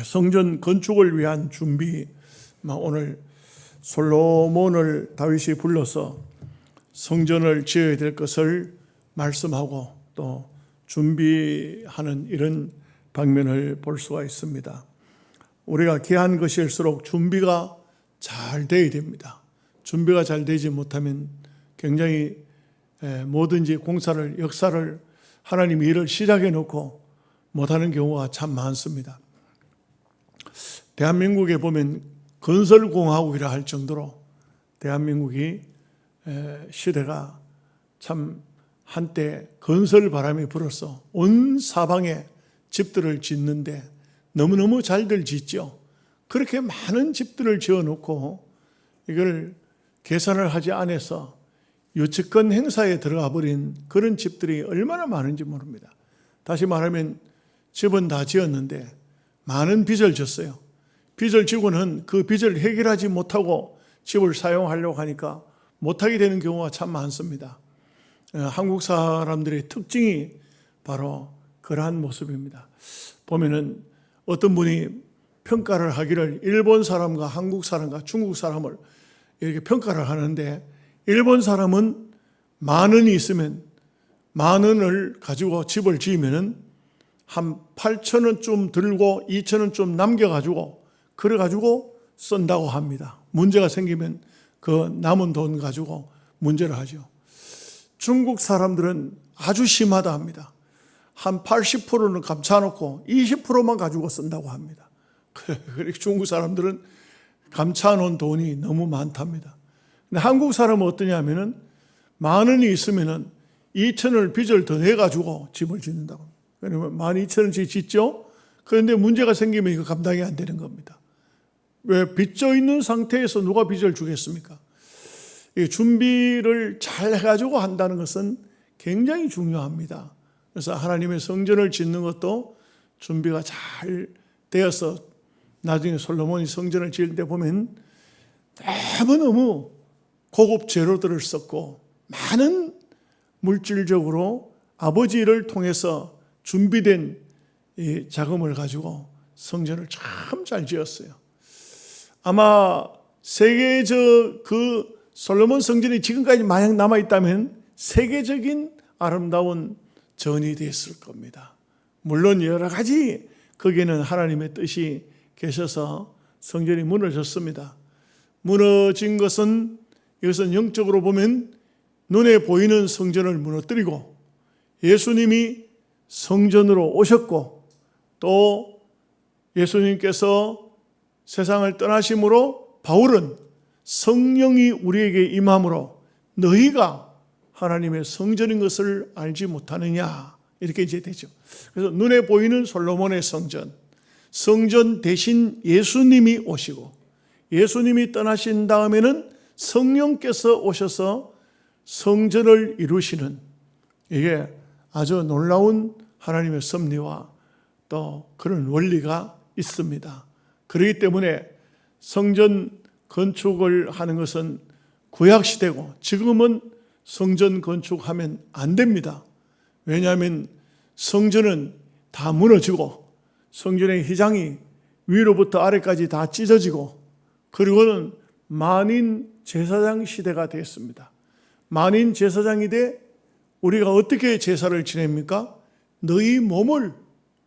성전 건축을 위한 준비, 오늘 솔로몬을 다윗이 불러서 성전을 지어야 될 것을 말씀하고 또 준비하는 이런 방면을 볼 수가 있습니다. 우리가 귀한 것일수록 준비가 잘 되어야 됩니다. 준비가 잘 되지 못하면 굉장히 뭐든지 공사를, 역사를 하나님 일을 시작해 놓고 못하는 경우가 참 많습니다. 대한민국에 보면 건설공화국이라 할 정도로 대한민국이 시대가 참 한때 건설 바람이 불어서 온 사방에 집들을 짓는데 너무너무 잘들 짓죠. 그렇게 많은 집들을 지어놓고 이걸 계산을 하지 않아서 유치권 행사에 들어가 버린 그런 집들이 얼마나 많은지 모릅니다. 다시 말하면 집은 다 지었는데 많은 빚을 졌어요. 빚을 지고는 그 빚을 해결하지 못하고 집을 사용하려고 하니까 못하게 되는 경우가 참 많습니다. 한국 사람들의 특징이 바로 그러한 모습입니다. 보면은 어떤 분이 평가를 하기를 일본 사람과 한국 사람과 중국 사람을 이렇게 평가를 하는데, 일본 사람은 만 원이 있으면 만 원을 가지고 집을 지으면은 한 8천 원쯤 들고 2천 원쯤 남겨가지고 그래가지고 쓴다고 합니다. 문제가 생기면 그 남은 돈 가지고 문제를 하죠. 중국 사람들은 아주 심하다 합니다. 한 80%는 감춰놓고 20%만 가지고 쓴다고 합니다. 그렇게 중국 사람들은 감춰놓은 돈이 너무 많답니다. 근데 한국 사람은 어떠냐면은 만 원이 있으면은 2천 원을 빚을 더 내가지고 집을 짓는다고 합니다. 왜냐면 12,000원씩 짓죠? 그런데 문제가 생기면 이거 감당이 안 되는 겁니다. 왜? 빚져 있는 상태에서 누가 빚을 주겠습니까? 준비를 잘 해가지고 한다는 것은 굉장히 중요합니다. 그래서 하나님의 성전을 짓는 것도 준비가 잘 되어서 나중에 솔로몬이 성전을 지을 때 보면 너무너무 고급 재료들을 썼고 많은 물질적으로 아버지를 통해서 준비된 이 자금을 가지고 성전을 참 잘 지었어요. 아마 세계적 그 솔로몬 성전이 지금까지 만약 남아있다면 세계적인 아름다운 전이 됐을 겁니다. 물론 여러 가지 거기에는 하나님의 뜻이 계셔서 성전이 무너졌습니다. 무너진 것은, 이것은 영적으로 보면 눈에 보이는 성전을 무너뜨리고 예수님이 성전으로 오셨고 또 예수님께서 세상을 떠나심으로 바울은 성령이 우리에게 임함으로 너희가 하나님의 성전인 것을 알지 못하느냐, 이렇게 이제 되죠. 그래서 눈에 보이는 솔로몬의 성전, 성전 대신 예수님이 오시고 예수님이 떠나신 다음에는 성령께서 오셔서 성전을 이루시는, 이게 아주 놀라운 하나님의 섭리와 또 그런 원리가 있습니다. 그렇기 때문에 성전 건축을 하는 것은 구약시대고 지금은 성전 건축하면 안 됩니다. 왜냐하면 성전은 다 무너지고 성전의 휘장이 위로부터 아래까지 다 찢어지고, 그리고는 만인 제사장 시대가 됐습니다. 만인 제사장이 돼 우리가 어떻게 제사를 지냅니까? 너희 몸을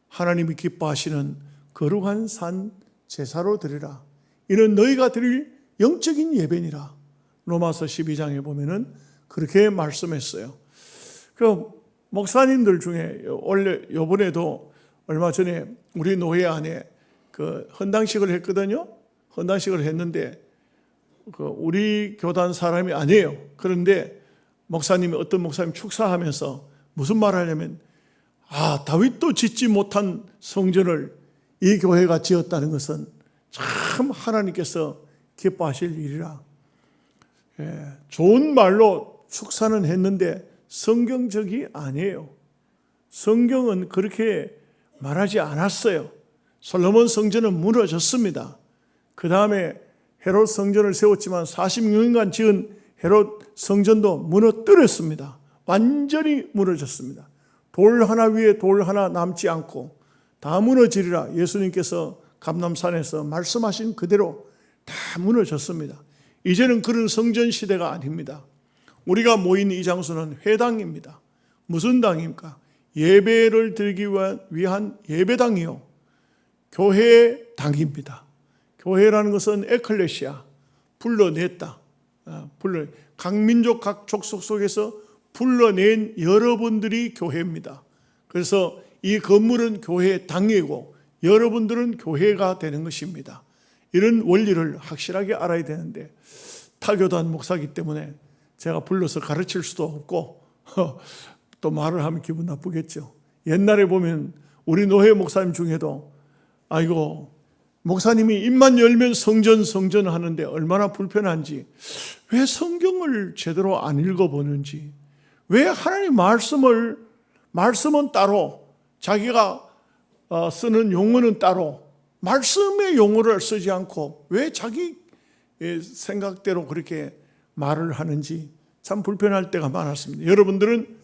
하나님이 기뻐하시는 거룩한 산 제사로 드리라. 이는 너희가 드릴 영적인 예배니라. 로마서 12장에 보면은 그렇게 말씀했어요. 그 목사님들 중에 원래 요번에도 얼마 전에 우리 노회 안에 그 헌당식을 했거든요. 헌당식을 했는데 그 우리 교단 사람이 아니에요. 그런데 목사님이, 어떤 목사님 축사하면서 무슨 말을 하냐면, 다윗도 짓지 못한 성전을 이 교회가 지었다는 것은 참 하나님께서 기뻐하실 일이라. 좋은 말로 축사는 했는데 성경적이 아니에요. 성경은 그렇게 말하지 않았어요. 솔로몬 성전은 무너졌습니다. 그 다음에 헤롯 성전을 세웠지만 46년간 지은 헤롯 성전도 무너뜨렸습니다. 완전히 무너졌습니다. 돌 하나 위에 돌 하나 남지 않고 다 무너지리라 예수님께서 감람산에서 말씀하신 그대로 다 무너졌습니다. 이제는 그런 성전 시대가 아닙니다. 우리가 모인 이 장소는 회당입니다. 무슨 당입니까? 예배를 드리기 위한 예배당이요, 교회 당입니다. 교회라는 것은 에클레시아, 불러냈다. 각 민족 각 족속 속에서 불러낸 여러분들이 교회입니다. 그래서 이 건물은 교회 당이고 여러분들은 교회가 되는 것입니다. 이런 원리를 확실하게 알아야 되는데, 타교단 목사이기 때문에 제가 불러서 가르칠 수도 없고 또 말을 하면 기분 나쁘겠죠. 옛날에 보면 우리 노회 목사님 중에도 아이고, 목사님이 입만 열면 성전 하는데 얼마나 불편한지, 왜 성경을 제대로 안 읽어보는지, 왜 하나님 말씀은 따로, 자기가 쓰는 용어는 따로, 말씀의 용어를 쓰지 않고 왜 자기 생각대로 그렇게 말을 하는지 참 불편할 때가 많았습니다. 여러분들은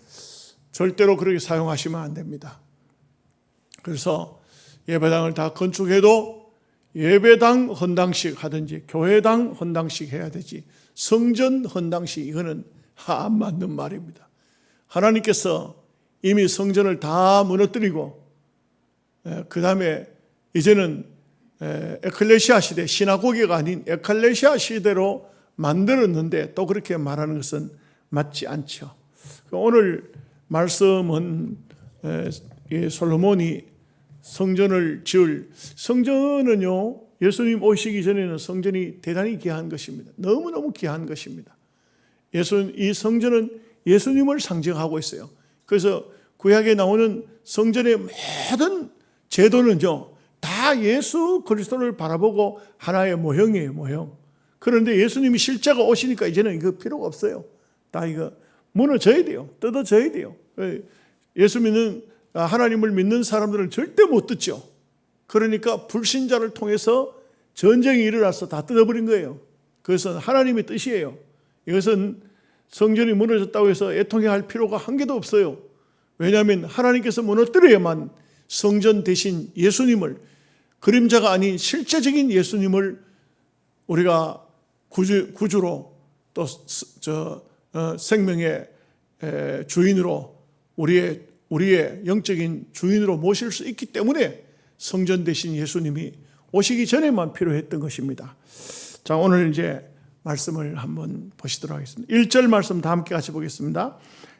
절대로 그렇게 사용하시면 안 됩니다. 그래서 예배당을 다 건축해도 예배당 헌당식 하든지 교회당 헌당식 해야 되지, 성전 헌당식, 이거는 안 맞는 말입니다. 하나님께서 이미 성전을 다 무너뜨리고 그 다음에 이제는 에클레시아 시대, 시나고기가 아닌 에클레시아 시대로 만들었는데 또 그렇게 말하는 것은 맞지 않죠. 오늘 말씀은 솔로몬이 성전을 성전은요, 예수님 오시기 전에는 성전이 대단히 귀한 것입니다. 너무너무 귀한 것입니다. 이 성전은 예수님을 상징하고 있어요. 그래서 구약에 나오는 성전의 모든 제도는요, 다 예수 그리스도를 바라보고 하나의 모형이에요, 모형. 그런데 예수님이 실제가 오시니까 이제는 이거 필요가 없어요. 다 이거 무너져야 돼요. 뜯어져야 돼요. 예수 믿는, 하나님을 믿는 사람들은 절대 못 뜯죠. 그러니까 불신자를 통해서 전쟁이 일어나서 다 뜯어버린 거예요. 그것은 하나님의 뜻이에요. 이것은 성전이 무너졌다고 해서 애통해할 필요가 한 개도 없어요. 왜냐하면 하나님께서 무너뜨려야만 성전 대신 예수님을, 그림자가 아닌 실제적인 예수님을 우리가 구주로 또 생명의 주인으로, 우리의 영적인 주인으로 모실 수 있기 때문에 성전 대신 예수님이 오시기 전에만 필요했던 것입니다. 자, 오늘 이제 말씀을 한번 보시도록 하겠습니다. 1절 말씀 다 함께 같이 보겠습니다.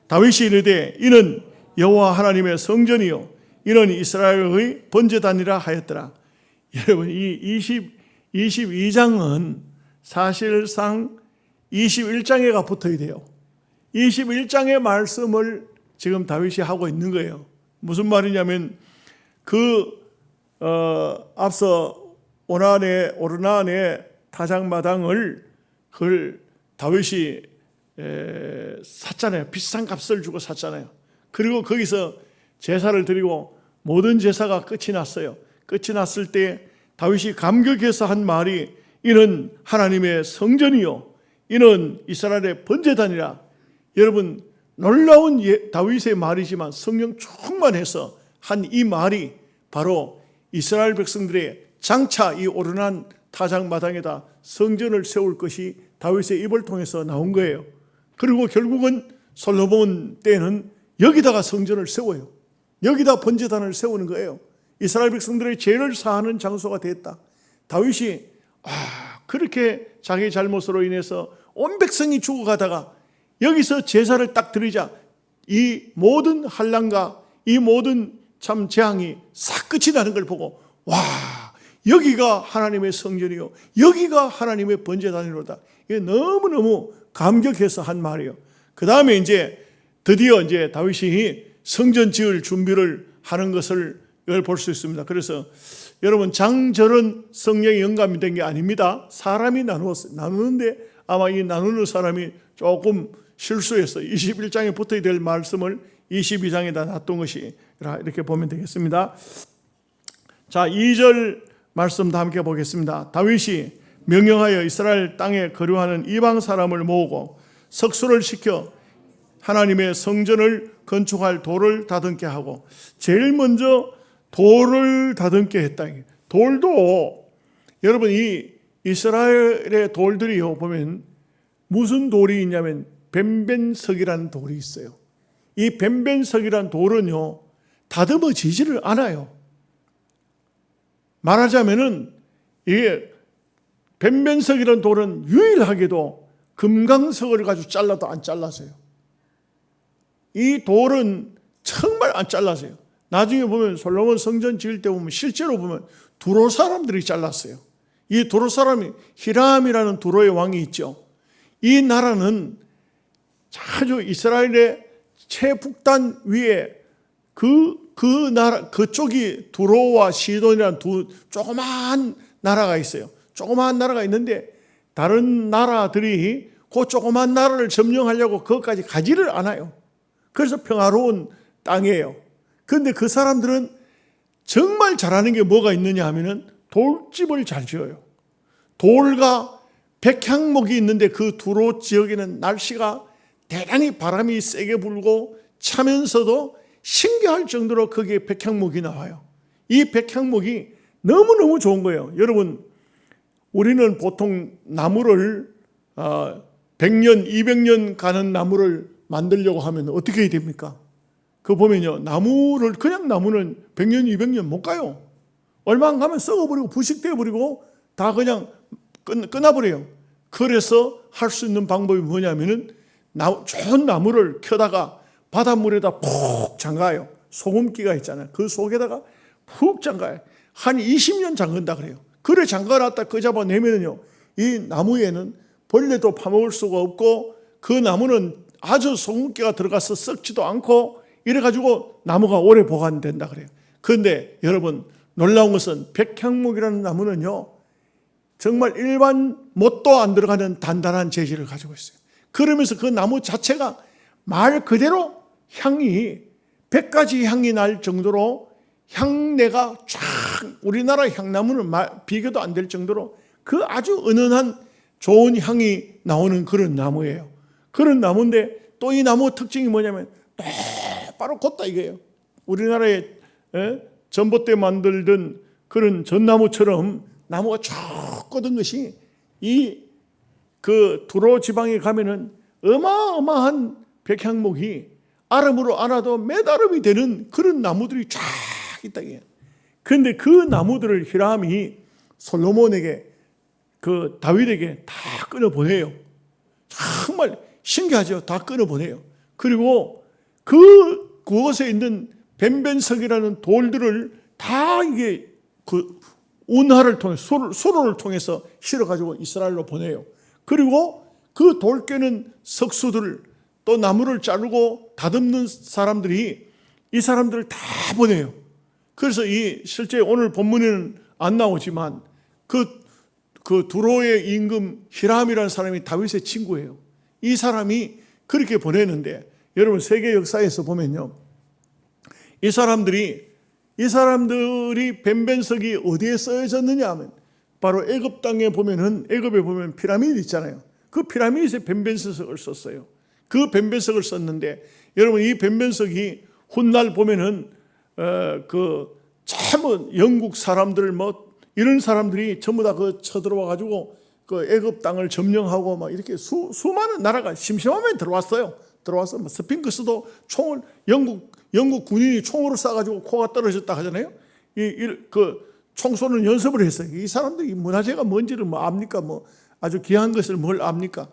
다윗이 이르되 이는 여호와 하나님의 성전이요 이는 이스라엘의 번제단이라 하였더라. 여러분, 이 22장은 사실상 21장에가 붙어야 돼요. 21장의 말씀을 지금 다윗이 하고 있는 거예요. 무슨 말이냐면 앞서 오르난의 타작마당을 그걸 다윗이 샀잖아요. 비싼 값을 주고 샀잖아요. 그리고 거기서 제사를 드리고 모든 제사가 끝이 났어요. 끝이 났을 때 다윗이 감격해서 한 말이 이는 하나님의 성전이요 이는 이스라엘의 번제단이라. 여러분, 놀라운 다윗의 말이지만 성령 충만해서 한 이 말이 바로 이스라엘 백성들의 장차 이 오르난 타작마당에다 성전을 세울 것이 다윗의 입을 통해서 나온 거예요. 그리고 결국은 솔로몬 때는 여기다가 성전을 세워요. 여기다 번제단을 세우는 거예요. 이스라엘 백성들의 죄를 사하는 장소가 됐다. 다윗이 그렇게 자기 잘못으로 인해서 온 백성이 죽어가다가 여기서 제사를 딱 드리자 이 모든 환난과 이 모든 참 재앙이 싹 끝이 나는 걸 보고 여기가 하나님의 성전이요 여기가 하나님의 번제단이로다. 이게 너무너무 감격해서 한 말이에요. 그 다음에 이제 드디어 이제 다윗이 성전 지을 준비를 하는 것을 볼 수 있습니다. 그래서 여러분, 장절은 성령이 영감이 된 게 아닙니다. 사람이 나누는데 아마 이 나누는 사람이 조금 실수해서 21장에 붙어야 될 말씀을 22장에다 놨던 것이 이렇게 보면 되겠습니다. 자, 2절 말씀 다 함께 보겠습니다. 다윗이 명령하여 이스라엘 땅에 거류하는 이방 사람을 모으고 석수를 시켜 하나님의 성전을 건축할 돌을 다듬게 하고, 제일 먼저 돌을 다듬게 했다. 돌도 여러분 이 이스라엘의 돌들이요 보면 무슨 돌이 있냐면 벤벤석이라는 돌이 있어요. 이 벤벤석이라는 돌은요 다듬어지지를 않아요. 말하자면은 이게 벤벤석이라는 돌은 유일하게도 금강석을 가지고 잘라도 안 잘라서요. 이 돌은 정말 안 잘라서요. 나중에 보면 솔로몬 성전 지을 때 보면 실제로 보면 두로 사람들이 잘랐어요. 이 두로 사람이 히람이라는 두로의 왕이 있죠. 이 나라는 아주 이스라엘의 최북단 위에 그 나라 그쪽이 두로와 시돈이라는 두 조그마한 나라가 있어요. 조그마한 나라가 있는데 다른 나라들이 그 조그마한 나라를 점령하려고 그것까지 가지를 않아요. 그래서 평화로운 땅이에요. 그런데 그 사람들은 정말 잘하는 게 뭐가 있느냐 하면은 돌집을 잘 지어요. 돌과 백향목이 있는데 그 두로 지역에는 날씨가 대단히 바람이 세게 불고 차면서도 신기할 정도로 거기에 백향목이 나와요. 이 백향목이 너무너무 좋은 거예요. 여러분, 우리는 보통 나무를 100년, 200년 가는 나무를 만들려고 하면 어떻게 해야 됩니까? 그거 보면요, 그냥 나무는 100년, 200년 못 가요. 얼마 안 가면 썩어버리고 부식되어버리고 다 그냥 끝나버려요. 그래서 할 수 있는 방법이 뭐냐면은 좋은 나무를 켜다가 바닷물에다 푹 잠가요. 소금기가 있잖아요. 그 속에다가 푹 잠가요. 한 20년 잠근다 그래요. 그래 잠가놨다 끄잡아내면요, 이 나무에는 벌레도 파먹을 수가 없고 그 나무는 아주 소금기가 들어가서 썩지도 않고 이래가지고 나무가 오래 보관된다 그래요. 그런데 여러분 놀라운 것은 백향목이라는 나무는요 정말 일반 못도 안 들어가는 단단한 재질을 가지고 있어요. 그러면서 그 나무 자체가 말 그대로 향이 100가지 향이 날 정도로 향내가 쫙 우리나라 향나무는 비교도 안 될 정도로 그 아주 은은한 좋은 향이 나오는 그런 나무예요. 그런 나무인데 또 이 나무 특징이 뭐냐면 똑바로 걷다 이거예요. 우리나라에 전봇대 만들던 그런 전나무처럼 나무가 쭉 뻗은 것이 그 두로 지방에 가면은 어마어마한 백향목이 아름으로 안아도 몇 아름이 되는 그런 나무들이 쫙 있다. 그런데 그 나무들을 히람이 솔로몬에게 그 다윗에게 다 끊어보내요. 정말 신기하죠. 다 끊어보내요. 그리고 그곳에 있는 벤벤석이라는 돌들을 다 이게 그 운하를 통해 수로를 통해서 실어가지고 이스라엘로 보내요. 그리고 그 돌깨는 석수들 또 나무를 자르고 다듬는 사람들이 이 사람들을 다 보내요. 그래서 실제 오늘 본문에는 안 나오지만 그 두로의 임금 히람이라는 사람이 다윗의 친구예요. 이 사람이 그렇게 보내는데 여러분 세계 역사에서 보면요, 이 사람들이 벤벤석이 어디에 쓰여졌느냐 하면 바로 애굽 땅에 보면은 애굽에 보면 피라미드 있잖아요. 그 피라미드에 벤벤석을 썼어요. 그 벤벤석을 썼는데 여러분 이 벤벤석이 훗날 보면은 참 영국 사람들 이런 사람들이 전부 다 쳐들어와 가지고 그 애굽 땅을 점령하고 막 이렇게 수많은 나라가 심심하면 들어와서 스핑크스도 총을 영국 군인이 총으로 쏴가지고 코가 떨어졌다 하잖아요. 그 총 쏘는 연습을 했어요. 이 사람들이 문화재가 뭔지를 압니까? 아주 귀한 것을 뭘 압니까?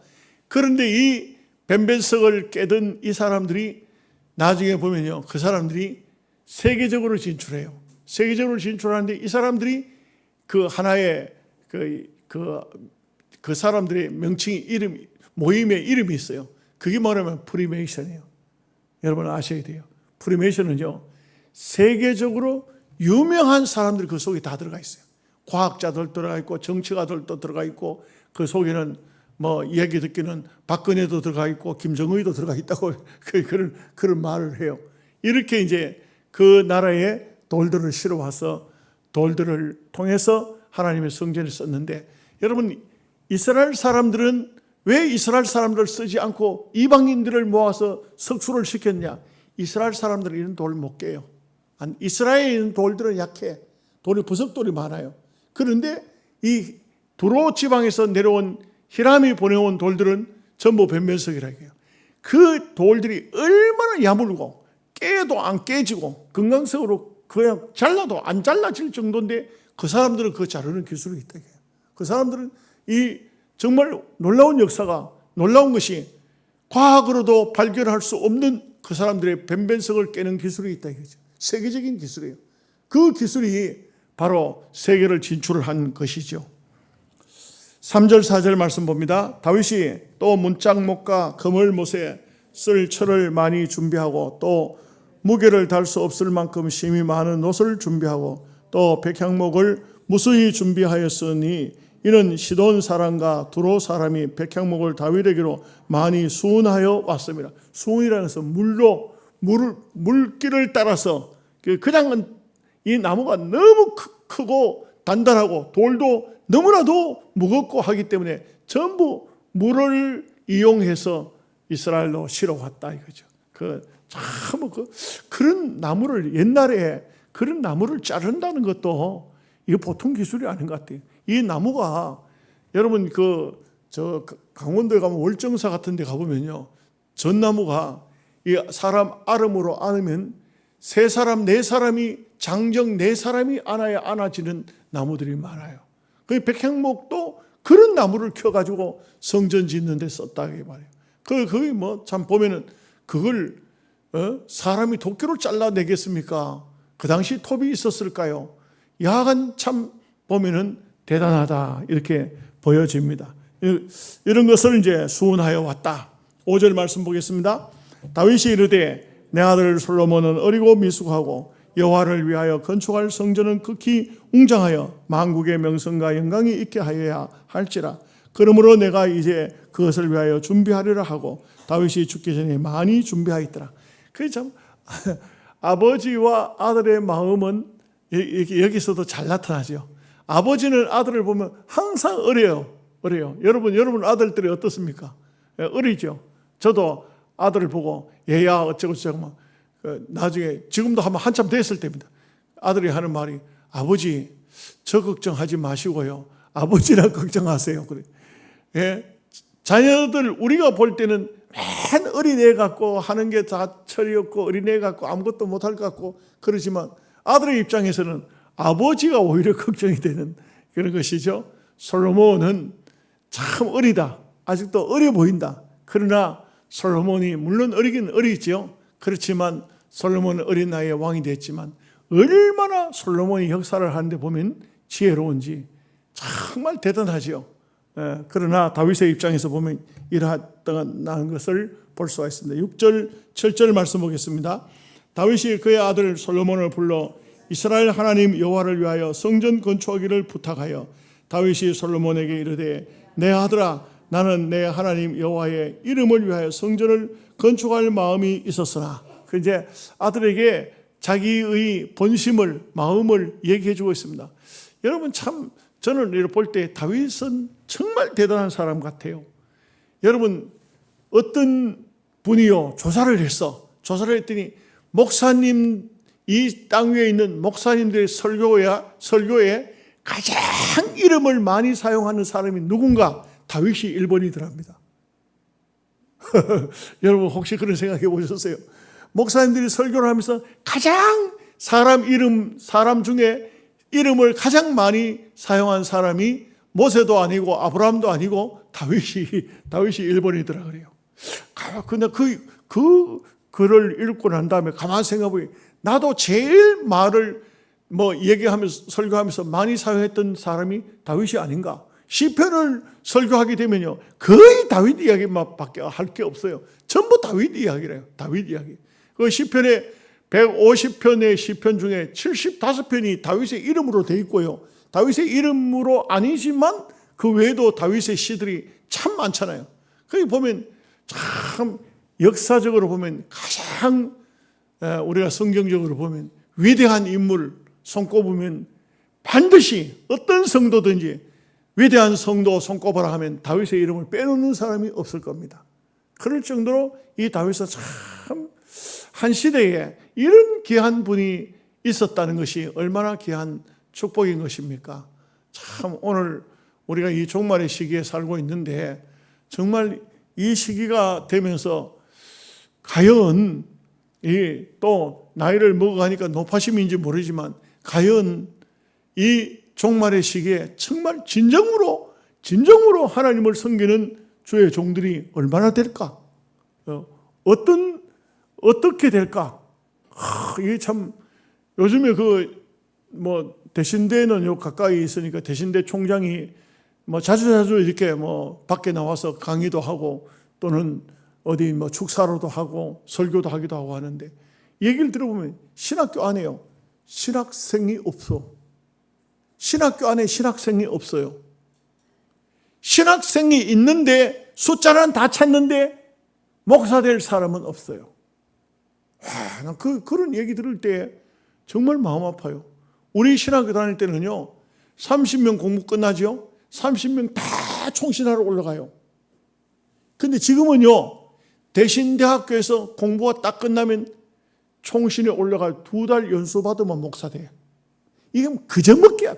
그런데 이 벤벤석을 깨던 이 사람들이 나중에 보면요, 그 사람들이 세계적으로 진출해요. 세계적으로 진출하는데 이 사람들이 그 하나의 그 사람들의 명칭이 모임의 이름이 있어요. 그게 뭐냐면 프리메이션이에요. 여러분 아셔야 돼요. 프리메이션은요 세계적으로 유명한 사람들이 그 속에 다 들어가 있어요. 과학자들 들어가 있고 정치가들도 들어가 있고 그 속에는 얘기 듣기는 박근혜도 들어가 있고 김정의도 들어가 있다고 그런 말을 해요. 이렇게 이제 그 나라에 돌들을 실어와서 돌들을 통해서 하나님의 성전을 썼는데 여러분 이스라엘 사람들은 왜 이스라엘 사람들을 쓰지 않고 이방인들을 모아서 석수를 시켰냐? 이스라엘 사람들은 이런 돌을 못 깨요. 이스라엘에 있는 돌들은 약해. 돌이 부석돌이 많아요. 그런데 이 두로 지방에서 내려온 히람이 보내온 돌들은 전부 변변석이라고 해요. 그 돌들이 얼마나 야물고 깨도 안 깨지고 금강석으로 그냥 잘라도 안 잘라질 정도인데 그 사람들은 그거 자르는 기술이 있다고 해요. 그 사람들은 이 정말 놀라운 역사가, 놀라운 것이 과학으로도 발견할 수 없는 그 사람들의 변변석을 깨는 기술이 있다 이거죠. 세계적인 기술이에요. 그 기술이 바로 세계를 진출한 것이죠. 3절 4절 말씀 봅니다. 다윗이 또 문짝목과 그물못에 쓸 철을 많이 준비하고 또 무게를 달 수 없을 만큼 심이 많은 옷을 준비하고 또 백향목을 무수히 준비하였으니 이는 시돈 사람과 두로 사람이 백향목을 다윗에게로 많이 수운하여 왔습니다. 수운이라는 것은 물길을 따라서 그냥 이 나무가 너무 크고 단단하고 돌도 너무나도 무겁고 하기 때문에 전부 물을 이용해서 이스라엘로 실어왔다 이거죠. 그런 나무를 옛날에 그런 나무를 자른다는 것도 이거 보통 기술이 아닌 것 같아요. 이 나무가 여러분 저 강원도에 가면 월정사 같은 데 가보면요. 전나무가 이 사람 아름으로 안으면 세 사람, 네 사람이 장정 네 사람이 안아야 안아지는 나무들이 많아요. 그 백향목도 그런 나무를 켜가지고 성전 짓는 데 썼다 이 말이에요. 거기 뭐 참 보면은 그걸 사람이 도끼로 잘라내겠습니까? 그 당시 톱이 있었을까요? 야간 참 보면은 대단하다 이렇게 보여집니다. 이런 것을 이제 수운하여 왔다. 5절 말씀 보겠습니다. 다윗이 이르되 내 아들 솔로몬은 어리고 미숙하고 여호와를 위하여 건축할 성전은 극히 웅장하여 만국의 명성과 영광이 있게 하여야 할지라. 그러므로 내가 이제 그것을 위하여 준비하리라 하고 다윗이 죽기 전에 많이 준비하였더라. 그게 참 아버지와 아들의 마음은 여기서도 잘 나타나죠. 아버지는 아들을 보면 항상 어려요. 여러분 아들들이 어떻습니까? 어리죠. 저도 아들을 보고 얘야 어쩌고 저쩌고 나중에 지금도 한참 됐을 때입니다. 아들이 하는 말이 아버지 저 걱정하지 마시고요. 아버지랑 걱정하세요. 그래. 예? 자녀들 우리가 볼 때는 맨 어린애 같고 하는 게 다 철이 없고 어린애 같고 아무것도 못할 것 같고 그러지만 아들의 입장에서는 아버지가 오히려 걱정이 되는 그런 것이죠. 솔로몬은 참 어리다. 아직도 어려 보인다. 그러나 솔로몬이 물론 어리긴 어리죠. 그렇지만 솔로몬은 어린 나이에 왕이 됐지만 얼마나 솔로몬이 역사를 하는데 보면 지혜로운지 정말 대단하죠. 그러나 다윗의 입장에서 보면 이러했다는 것을 볼 수가 있습니다. 6절 7절 말씀 보겠습니다. 다윗이 그의 아들 솔로몬을 불러 이스라엘 하나님 여호와를 위하여 성전 건축하기를 부탁하여 다윗이 솔로몬에게 이르되 내 아들아 나는 내 하나님 여호와의 이름을 위하여 성전을 건축할 마음이 있었으나 그 이제 아들에게 자기의 본심을 마음을 얘기해 주고 있습니다. 여러분 참 저는 이를 볼 때 다윗은 정말 대단한 사람 같아요. 여러분 어떤 분이요 조사를 했더니 목사님 이 땅 위에 있는 목사님들의 설교에 가장 이름을 많이 사용하는 사람이 누군가 다윗이 1번이더랍니다. 여러분 혹시 그런 생각해 보셨어요? 목사님들이 설교를 하면서 가장 사람 중에 이름을 가장 많이 사용한 사람이 모세도 아니고 아브라함도 아니고 다윗이 1번이더라 그래요. 근데 그 글을 읽고 난 다음에 가만히 생각해보니 나도 제일 말을 얘기하면서 설교하면서 많이 사용했던 사람이 다윗이 아닌가. 시편을 설교하게 되면요 거의 다윗 이야기만 밖에 할 게 없어요. 전부 다윗 이야기래요. 다윗 이야기. 그 시편에 150편의 시편 중에 75편이 다윗의 이름으로 되어 있고요. 다윗의 이름으로 아니지만 그 외에도 다윗의 시들이 참 많잖아요. 거기 보면 참 역사적으로 보면 가장 우리가 성경적으로 보면 위대한 인물 손꼽으면 반드시 어떤 성도든지 위대한 성도 손꼽아라 하면 다윗의 이름을 빼놓는 사람이 없을 겁니다. 그럴 정도로 이 다윗은 참 한 시대에 이런 귀한 분이 있었다는 것이 얼마나 귀한 축복인 것입니까? 참 오늘 우리가 이 종말의 시기에 살고 있는데 정말 이 시기가 되면서 과연 또 나이를 먹어가니까 노파심인지 모르지만 과연 이 종말의 시기에 정말 진정으로 하나님을 섬기는 주의 종들이 얼마나 될까? 어떻게 될까? 이게 참 요즘에 대신대는 요 가까이 있으니까 대신대 총장이 자주 이렇게 밖에 나와서 강의도 하고 또는 어디 축사로도 하고 설교도 하기도 하고 하는데 얘기를 들어보면 신학교 안에요. 신학생이 없어. 신학교 안에 신학생이 없어요. 신학생이 있는데 숫자는 다 찾는데 목사 될 사람은 없어요. 난 그런 얘기 들을 때 정말 마음 아파요. 우리 신학교 다닐 때는요, 30명 공부 끝나죠? 30명 다 총신하러 올라가요. 근데 지금은요, 대신대학교에서 공부가 딱 끝나면 총신에 올라가 2달 연수 받으면 목사 돼요. 이게 그저먹기야.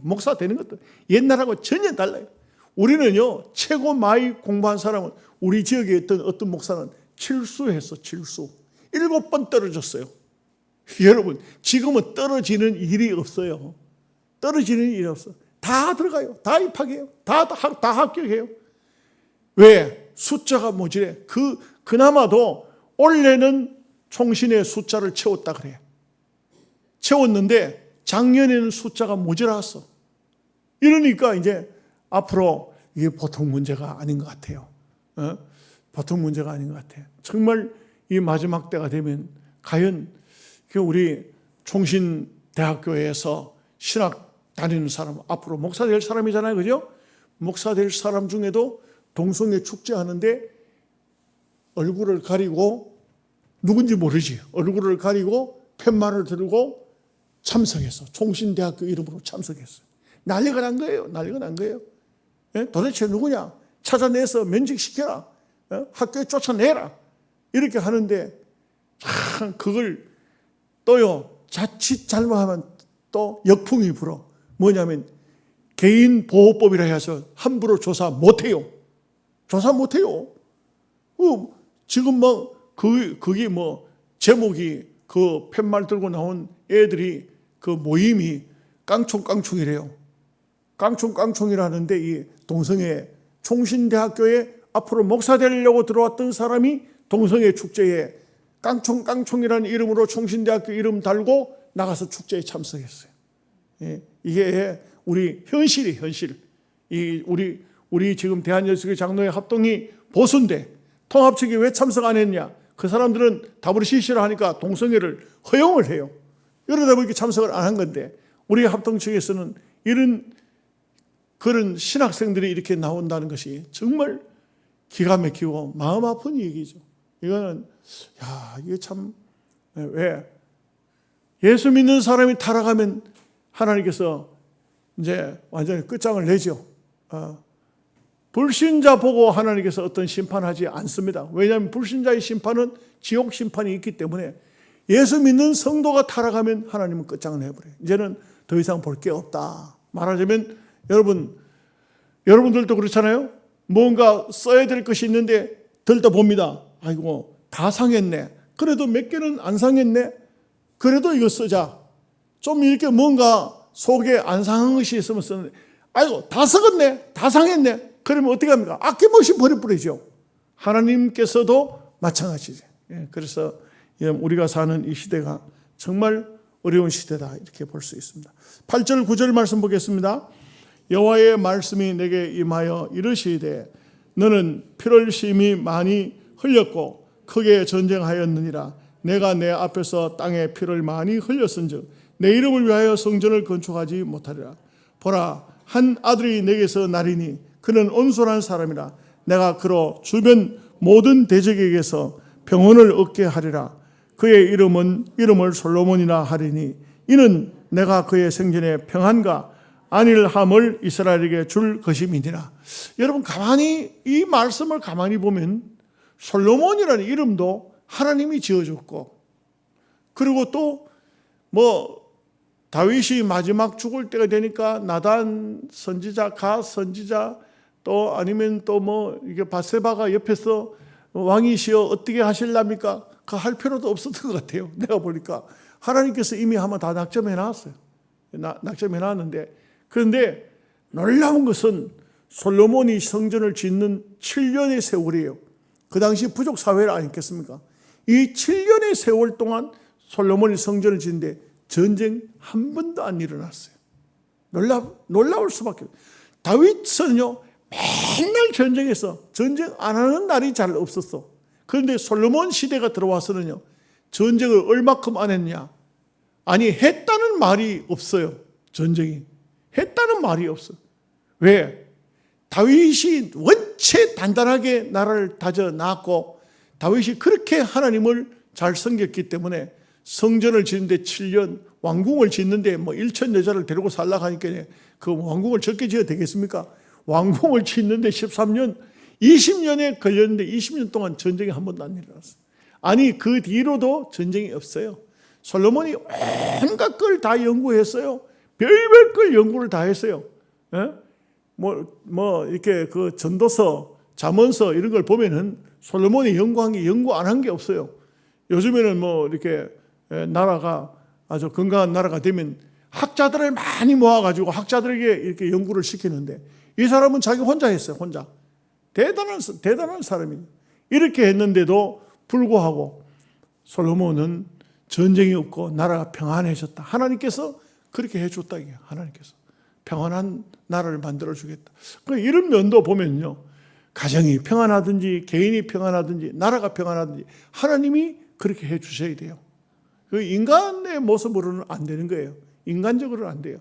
목사 되는 것도 옛날하고 전혀 달라요. 우리는요, 최고 많이 공부한 사람은 우리 지역에 있던 어떤 목사는 칠수했어. 7번 떨어졌어요. 여러분, 지금은 떨어지는 일이 없어요. 떨어지는 일이 없어. 다 들어가요. 다 입학해요. 다 합격해요. 왜? 숫자가 모자래. 그나마도 올해는 총신의 숫자를 채웠다 그래요. 채웠는데 작년에는 숫자가 모자랐어. 이러니까 이제 앞으로 이게 보통 문제가 아닌 것 같아요. 보통 문제가 아닌 것 같아요. 정말 이 마지막 때가 되면 과연 우리 총신대학교에서 신학 다니는 사람, 앞으로 목사 될 사람이잖아요. 그죠? 목사 될 사람 중에도 동성애 축제하는데 얼굴을 가리고 누군지 모르지. 얼굴을 가리고 팻말을 들고 참석했어. 총신대학교 이름으로 참석했어요. 난리가 난 거예요. 도대체 누구냐? 찾아내서 면직시켜라. 학교에 쫓아내라. 이렇게 하는데 그걸 또요, 자칫 잘못하면 또 역풍이 불어. 뭐냐면 개인보호법이라 해서 함부로 조사 못해요. 지금 그게 제목이 그 팻말 들고 나온 애들이 그 모임이 깡총이래요. 깡총이라는데 이 동성애 총신대학교에 앞으로 목사 되려고 들어왔던 사람이 동성애 축제에 깡총이라는 이름으로 총신대학교 이름 달고 나가서 축제에 참석했어요. 이게 우리 현실. 우리 지금 대한예수교 장로회 합동이 보수인데 통합 측이 왜 참석 안 했냐? 그 사람들은 WCC라 하니까 동성애를 허용을 해요. 이러다 보니까 참석을 안 한 건데 우리 합동 측에서는 그런 신학생들이 이렇게 나온다는 것이 정말 기가 막히고 마음 아픈 얘기죠. 이거는 이게 참 왜 예수 믿는 사람이 타락하면 하나님께서 이제 완전히 끝장을 내죠. 불신자 보고 하나님께서 어떤 심판하지 않습니다. 왜냐하면 불신자의 심판은 지옥 심판이 있기 때문에 예수 믿는 성도가 타락하면 하나님은 끝장을 내버려요. 이제는 더 이상 볼 게 없다. 말하자면 여러분들도 그렇잖아요. 뭔가 써야 될 것이 있는데 들다 봅니다. 아이고 다 상했네. 그래도 몇 개는 안 상했네. 그래도 이거 쓰자. 좀 이렇게 뭔가 속에 안 상한 것이 있으면 쓰는데 아이고 다 썩었네. 다 상했네. 그러면 어떻게 합니까? 아낌없이 버려버리죠. 하나님께서도 마찬가지죠. 그래서 우리가 사는 이 시대가 정말 어려운 시대다 이렇게 볼 수 있습니다. 8절 9절 말씀 보겠습니다. 여호와의 말씀이 내게 임하여 이르시되 너는 피를 심히 많이 흘렸고 크게 전쟁하였느니라. 내가 내 앞에서 땅에 피를 많이 흘렸은즉 내 이름을 위하여 성전을 건축하지 못하리라. 보라 한 아들이 내게서 나리니 그는 온순한 사람이라. 내가 그로 주변 모든 대적에게서 평온을 얻게 하리라. 그의 이름을 솔로몬이라 하리니 이는 내가 그의 생전에 평안과 안일함을 이스라엘에게 줄 것임이니라. 여러분 가만히 이 말씀을 가만히 보면 솔로몬이라는 이름도 하나님이 지어줬고 그리고 또 다윗이 마지막 죽을 때가 되니까 나단 선지자, 갓 선지자, 또 아니면 또 뭐 이게 바세바가 옆에서 왕이시여 어떻게 하실랍니까? 그 할 필요도 없었던 것 같아요. 내가 보니까 하나님께서 이미 한번 다 낙점해 놨어요. 낙점해 놨는데, 그런데 놀라운 것은 솔로몬이 성전을 짓는 7년의 세월이에요. 그 당시 부족 사회 아니겠습니까? 이 7년의 세월 동안 솔로몬이 성전을 짓는데 전쟁 한 번도 안 일어났어요. 놀라울 수밖에 없어요. 다윗은요, 맨날 전쟁에서 전쟁 안 하는 날이 잘 없었어. 그런데 솔로몬 시대가 들어와서는요, 전쟁을 얼마큼 안 했냐? 아니, 했다는 말이 없어요. 전쟁이. 했다는 말이 없어. 왜? 다윗이 원체 단단하게 나라를 다져놨고, 다윗이 그렇게 하나님을 잘 섬겼기 때문에 성전을 짓는데 7년, 왕궁을 짓는데 뭐 1천 여자를 데리고 살라고 하니까 그 왕궁을 적게 지어도 되겠습니까? 왕궁을 짓는데 13년, 20년에 걸렸는데 20년 동안 전쟁이 한 번도 안 일어났어요. 아니, 그 뒤로도 전쟁이 없어요. 솔로몬이 온갖 걸 다 연구했어요. 별별 걸 연구를 다 했어요. 예? 이렇게 그 전도서, 잠언서 이런 걸 보면은 솔로몬이 연구한 게 연구 안 한 게 없어요. 요즘에는 뭐 이렇게 나라가 아주 건강한 나라가 되면 학자들을 많이 모아가지고 학자들에게 이렇게 연구를 시키는데, 이 사람은 자기 혼자 했어요. 혼자. 대단한 사람이에요. 이렇게 했는데도 불구하고 솔로몬은 전쟁이 없고 나라가 평안해졌다. 하나님께서 그렇게 해줬다. 이게 하나님께서 평안한 나라를 만들어 주겠다. 이런 면도 보면요, 가정이 평안하든지 개인이 평안하든지 나라가 평안하든지 하나님이 그렇게 해 주셔야 돼요. 그 인간의 모습으로는 안 되는 거예요. 인간적으로는 안 돼요.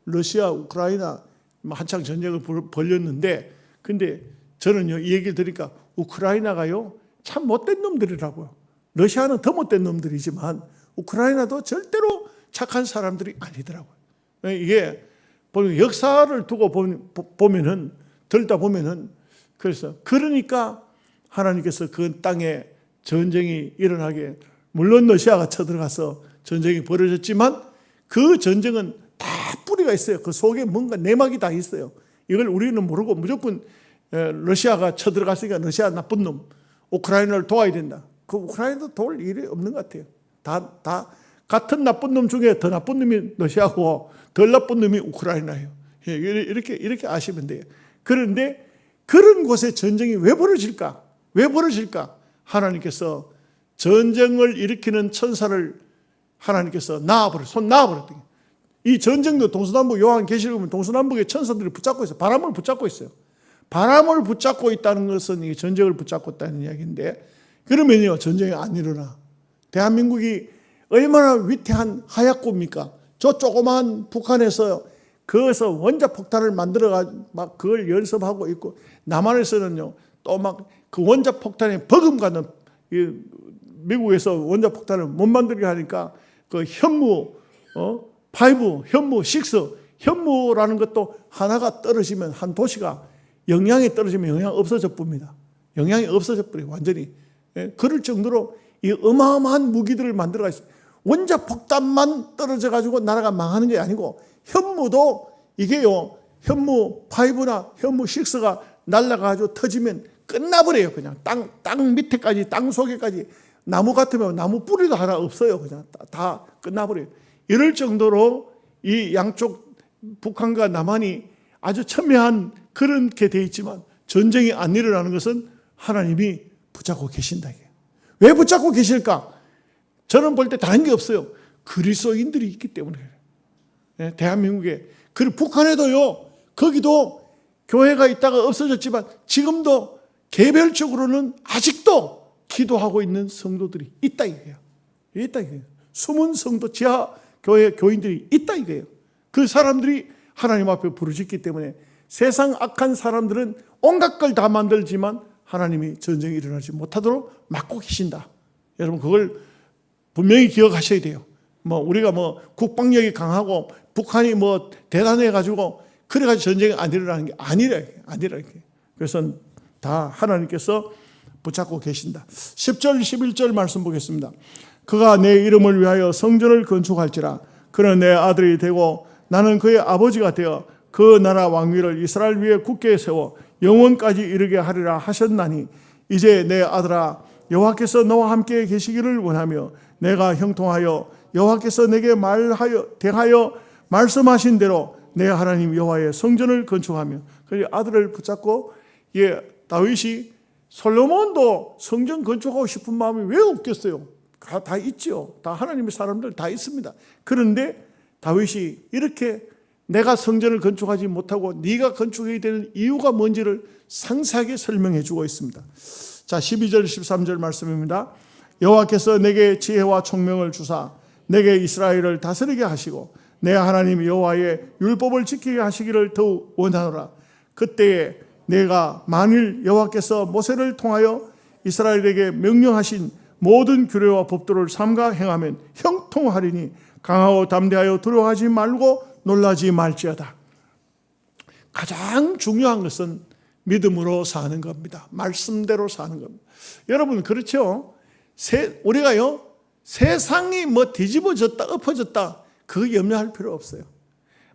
러시아, 우크라이나 한창 전쟁을 벌였는데, 근데 저는요, 이 얘기를 들으니까 우크라이나가요, 참 못된 놈들이라고요. 러시아는 더 못된 놈들이지만 우크라이나도 절대로 착한 사람들이 아니더라고요. 이게 역사를 두고 보면은, 들다 보면은, 그러니까 하나님께서 그 땅에 전쟁이 일어나게, 물론 러시아가 쳐들어가서 전쟁이 벌어졌지만 그 전쟁은 다 뿌리가 있어요. 그 속에 뭔가 내막이 다 있어요. 이걸 우리는 모르고 무조건 러시아가 쳐들어갔으니까 러시아 나쁜 놈, 우크라이나를 도와야 된다. 그 우크라이나도 도울 일이 없는 것 같아요. 다 같은 나쁜 놈 중에 더 나쁜 놈이 러시아고 덜 나쁜 놈이 우크라이나예요. 이렇게 아시면 돼요. 그런데 그런 곳에 전쟁이 왜 벌어질까? 왜 벌어질까? 하나님께서 전쟁을 일으키는 천사를 하나님께서 손 놔버렸던 거예요. 이 전쟁도 동서남북, 요한계시록 보면 동서남북의 천사들이 붙잡고 있어요. 바람을 붙잡고 있어요. 바람을 붙잡고 있다는 것은 이 전쟁을 붙잡고 있다는 이야기인데, 그러면요, 전쟁이 안 일어나. 대한민국이 얼마나 위태한 하얗고입니까? 저 조그만 북한에서 거기서 원자폭탄을 만들어가지고 막 그걸 연습하고 있고, 남한에서는요, 또 막 그 원자폭탄에 버금가는, 미국에서 원자폭탄을 못 만들게 하니까 그 현무, 5, 현무 6, 현무라는 것도 하나가 떨어지면 한 도시가 영향이 떨어지면 영향 없어져 봅니다. 영향이 없어져 버려요, 완전히. 그럴 정도로 이 어마어마한 무기들을 만들어가 있어요. 원자폭탄만 떨어져 가지고 나라가 망하는 게 아니고, 현무도 이게요, 현무 5나 현무 6가 날아가지고 터지면 끝나버려요. 그냥 땅 밑에까지, 땅 속에까지. 나무 같으면 나무 뿌리도 하나 없어요. 그냥 다 끝나버려요. 이럴 정도로 이 양쪽 북한과 남한이 아주 첨예한 그런 게 돼 있지만 전쟁이 안 일어나는 것은 하나님이 붙잡고 계신다. 왜 붙잡고 계실까? 저는 볼 때 다른 게 없어요. 그리스도인들이 있기 때문에 그래요. 대한민국에. 그리고 북한에도요, 거기도 교회가 있다가 없어졌지만 지금도 개별적으로는 아직도 기도하고 있는 성도들이 있다 이거예요. 있다 이거예요. 숨은 성도, 지하 교회 교인들이 있다 이거예요. 그 사람들이 하나님 앞에 부르짖기 때문에 세상 악한 사람들은 온갖 걸 다 만들지만 하나님이 전쟁이 일어나지 못하도록 막고 계신다. 여러분, 그걸 분명히 기억하셔야 돼요. 우리가 국방력이 강하고 북한이 대단해가지고 그래가지고 전쟁이 안 일어나는 게 아니라. 그래서 다 하나님께서 붙잡고 계신다. 10절 11절 말씀 보겠습니다. 그가 내 이름을 위하여 성전을 건축할지라 그는 내 아들이 되고 나는 그의 아버지가 되어 그 나라 왕위를 이스라엘 위에 굳게 세워 영원까지 이르게 하리라 하셨나니 이제 내 아들아 여호와께서 너와 함께 계시기를 원하며 내가 형통하여 여호와께서 내게 대하여 말씀하신 대로 내 하나님 여호와의 성전을 건축하며 그 아들을 붙잡고 다윗이 솔로몬도 성전 건축하고 싶은 마음이 왜 없겠어요? 다 있죠. 다 하나님의 사람들 다 있습니다. 그런데 다윗이 이렇게 내가 성전을 건축하지 못하고 네가 건축해야 되는 이유가 뭔지를 상세하게 설명해 주고 있습니다. 자, 12절 13절 말씀입니다. 여호와께서 내게 지혜와 총명을 주사 내게 이스라엘을 다스리게 하시고 내 하나님 여호와의 율법을 지키게 하시기를 더욱 원하노라. 그때에 내가 만일 여호와께서 모세를 통하여 이스라엘에게 명령하신 모든 규례와 법도를 삼가 행하면 형통하리니 강하고 담대하여 두려워하지 말고 놀라지 말지어다. 가장 중요한 것은 믿음으로 사는 겁니다. 말씀대로 사는 겁니다. 여러분 그렇죠? 우리가요 세상이 뭐 뒤집어졌다 엎어졌다 그거 염려할 필요 없어요.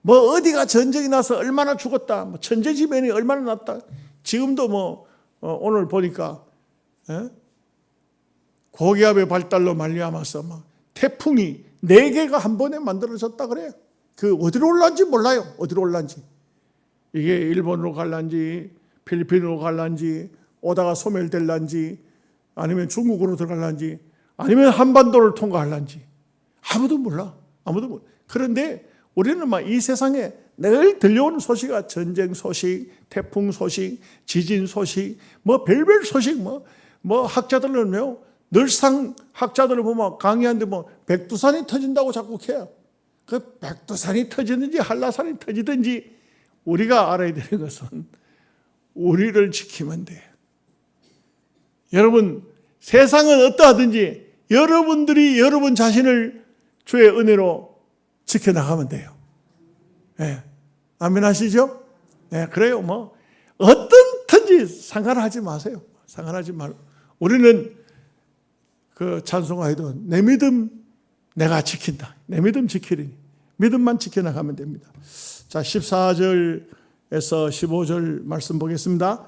뭐 어디가 전쟁이 나서 얼마나 죽었다, 뭐 천재지변이 얼마나 났다. 지금도 오늘 보니까 고기압의 발달로 말미암아서 막 태풍이 4개가 한 번에 만들어졌다 그래요. 그 어디로 올라온지 몰라요. 어디로 올라온지. 이게 일본으로 갈란지 필리핀으로 갈란지 오다가 소멸될란지 아니면 중국으로 들어갈란지 아니면 한반도를 통과할란지 아무도 몰라. 아무도 몰라. 그런데 우리는 막 이 세상에 늘 들려오는 소식이 전쟁 소식, 태풍 소식, 지진 소식, 뭐 별별 소식, 뭐 학자들은요 늘상 학자들을 보면 강의하는데 백두산이 터진다고 자꾸 해요. 그 백두산이 터지든지 한라산이 터지든지 우리가 알아야 되는 것은 우리를 지키면 돼요. 여러분 세상은 어떠하든지 여러분들이 여러분 자신을 주의 은혜로 지켜나가면 돼요. 네. 아멘 하시죠? 네, 그래요. 어떤든지 상관하지 마세요. 상관하지 말고. 우리는 그 찬송가에도 내 믿음 내가 지킨다. 내 믿음 지키리니. 믿음만 지켜나가면 됩니다. 자, 14절에서 15절 말씀 보겠습니다.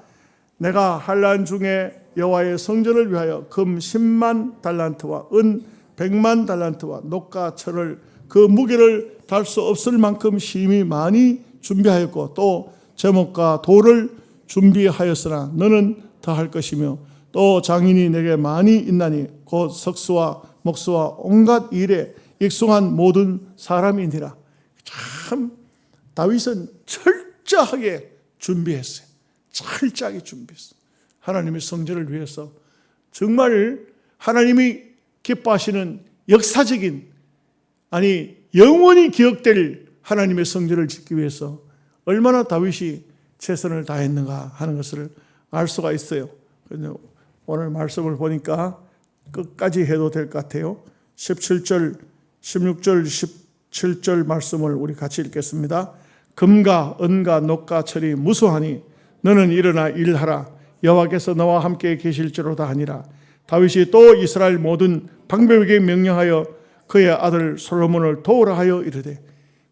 내가 환난 중에 여호와의 성전을 위하여 금 10만 달란트와 은 100만 달란트와 녹과 철을 그 무게를 달 수 없을 만큼 심히 많이 준비하였고 또 제목과 돌을 준비하였으나 너는 더할 것이며 또 장인이 내게 많이 있나니 곧 석수와 목수와 온갖 일에 익숙한 모든 사람이니라. 참 다윗은 철저하게 준비했어요. 철저하게 준비했어요. 하나님의 성전을 위해서 정말 하나님이 기뻐하시는 역사적인 영원히 기억될 하나님의 성전을 짓기 위해서 얼마나 다윗이 최선을 다했는가 하는 것을 알 수가 있어요. 오늘 말씀을 보니까 끝까지 해도 될 것 같아요. 17절, 16절, 17절 말씀을 우리 같이 읽겠습니다. 금과 은과 녹과 철이 무수하니 너는 일어나 일하라. 여호와께서 너와 함께 계실지로다 하니라. 다윗이 또 이스라엘 모든 방백에게 명령하여 그의 아들 솔로몬을 도우라 하여 이르되,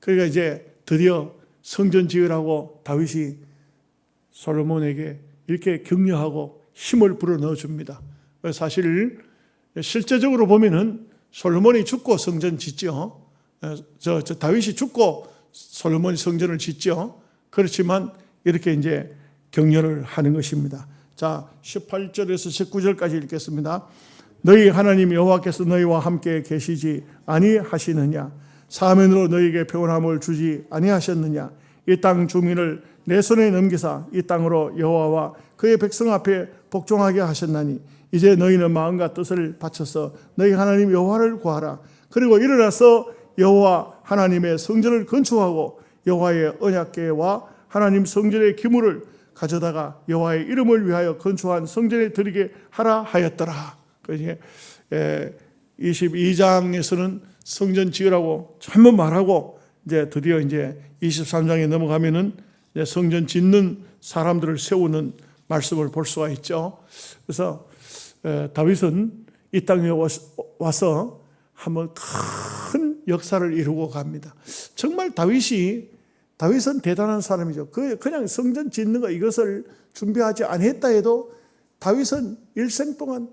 그러니까 이제 드디어 성전 지으라고 다윗이 솔로몬에게 이렇게 격려하고 힘을 불어넣어 줍니다. 사실 실제적으로 보면은 솔로몬이 죽고 성전 짓죠. 다윗이 죽고 솔로몬이 성전을 짓죠. 그렇지만 이렇게 이제 격려를 하는 것입니다. 자, 18절에서 19절까지 읽겠습니다. 너희 하나님 여호와께서 너희와 함께 계시지 아니하시느냐? 사면으로 너희에게 평안함을 주지 아니하셨느냐? 이 땅 주민을 내 손에 넘기사 이 땅으로 여호와와 그의 백성 앞에 복종하게 하셨나니 이제 너희는 마음과 뜻을 바쳐서 너희 하나님 여호와를 구하라. 그리고 일어나서 여호와 하나님의 성전을 건축하고 여호와의 언약궤와 하나님 성전의 기물을 가져다가 여호와의 이름을 위하여 건축한 성전에 드리게 하라 하였더라. 22장에서는 성전 지으라고 전부 말하고 이제 드디어 이제 23장에 넘어가면은 이제 성전 짓는 사람들을 세우는 말씀을 볼 수가 있죠. 그래서 다윗은 이 땅에 와서 한번 큰 역사를 이루고 갑니다. 정말 다윗은 대단한 사람이죠. 그냥 성전 짓는 거 이것을 준비하지 않았다 해도 다윗은 일생 동안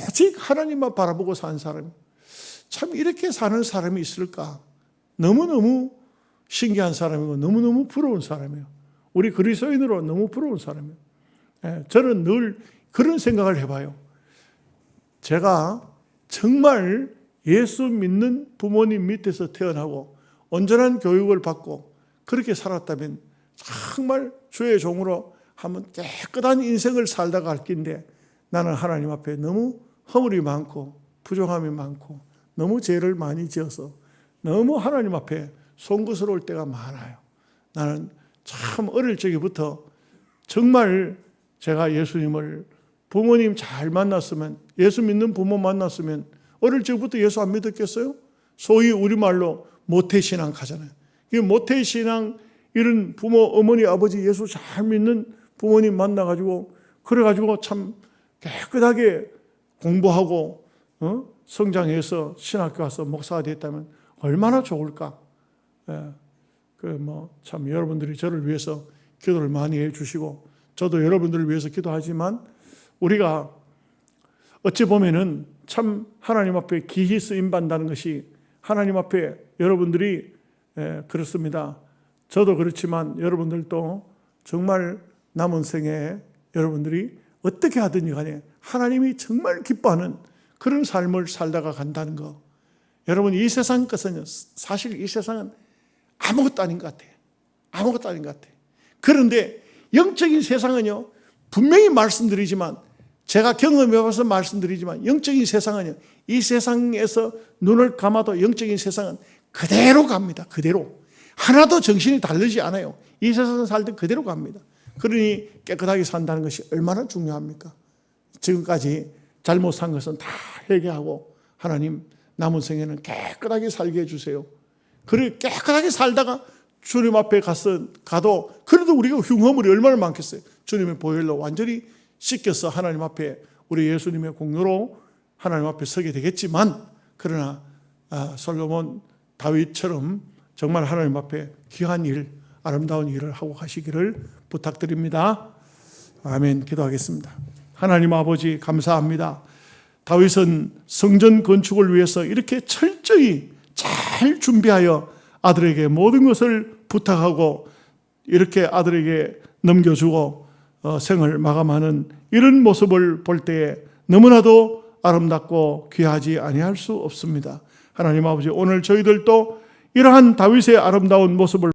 오직 하나님만 바라보고 산 사람이에요. 참 이렇게 사는 사람이 있을까? 너무너무 신기한 사람이고 너무너무 부러운 사람이에요. 우리 그리스도인으로 너무 부러운 사람이에요. 저는 늘 그런 생각을 해봐요. 제가 정말 예수 믿는 부모님 밑에서 태어나고 온전한 교육을 받고 그렇게 살았다면 정말 주의 종으로 한번 깨끗한 인생을 살다가 할 긴데 나는 하나님 앞에 너무 허물이 많고 부족함이 많고 너무 죄를 많이 지어서 너무 하나님 앞에 송구스러울 때가 많아요. 나는 참 어릴 적부터 정말 제가 예수님을 부모님 잘 만났으면 예수 믿는 부모 만났으면 어릴 적부터 예수 안 믿었겠어요? 소위 우리말로 모태신앙 하잖아요. 이 모태신앙 이런 부모, 어머니, 아버지 예수 잘 믿는 부모님 만나가지고 그래가지고 참 깨끗하게 공부하고 성장해서 신학교 가서 목사가 됐다면 얼마나 좋을까? 참 여러분들이 저를 위해서 기도를 많이 해주시고 저도 여러분들을 위해서 기도하지만 우리가 어찌 보면은 참 하나님 앞에 기히 쓰임 받는다는 것이 하나님 앞에 여러분들이 그렇습니다. 저도 그렇지만 여러분들도 정말 남은 생에 여러분들이 어떻게 하든지 간에 하나님이 정말 기뻐하는 그런 삶을 살다가 간다는 거. 여러분 이 세상 것은 사실 이 세상은 아무것도 아닌 것 같아요. 아무것도 아닌 것 같아요. 그런데 영적인 세상은요, 분명히 말씀드리지만 제가 경험해봐서 말씀드리지만 영적인 세상은요, 이 세상에서 눈을 감아도 영적인 세상은 그대로 갑니다. 그대로. 하나도 정신이 다르지 않아요. 이 세상을 살 때 그대로 갑니다. 그러니 깨끗하게 산다는 것이 얼마나 중요합니까? 지금까지 잘못 산 것은 다 회개하고 하나님 남은 생에는 깨끗하게 살게 해주세요. 그리고 깨끗하게 살다가 주님 앞에 가도 그래도 우리가 흉허물이 얼마나 많겠어요. 주님의 보혈로 완전히 씻겨서 하나님 앞에 우리 예수님의 공로로 하나님 앞에 서게 되겠지만 그러나 솔로몬 다윗처럼 정말 하나님 앞에 귀한 일, 아름다운 일을 하고 가시기를 부탁드립니다. 아멘. 기도하겠습니다. 하나님 아버지 감사합니다. 다윗은 성전 건축을 위해서 이렇게 철저히 잘 준비하여 아들에게 모든 것을 부탁하고 이렇게 아들에게 넘겨주고 생을 마감하는 이런 모습을 볼 때에 너무나도 아름답고 귀하지 아니할 수 없습니다. 하나님 아버지 오늘 저희들도 이러한 다윗의 아름다운 모습을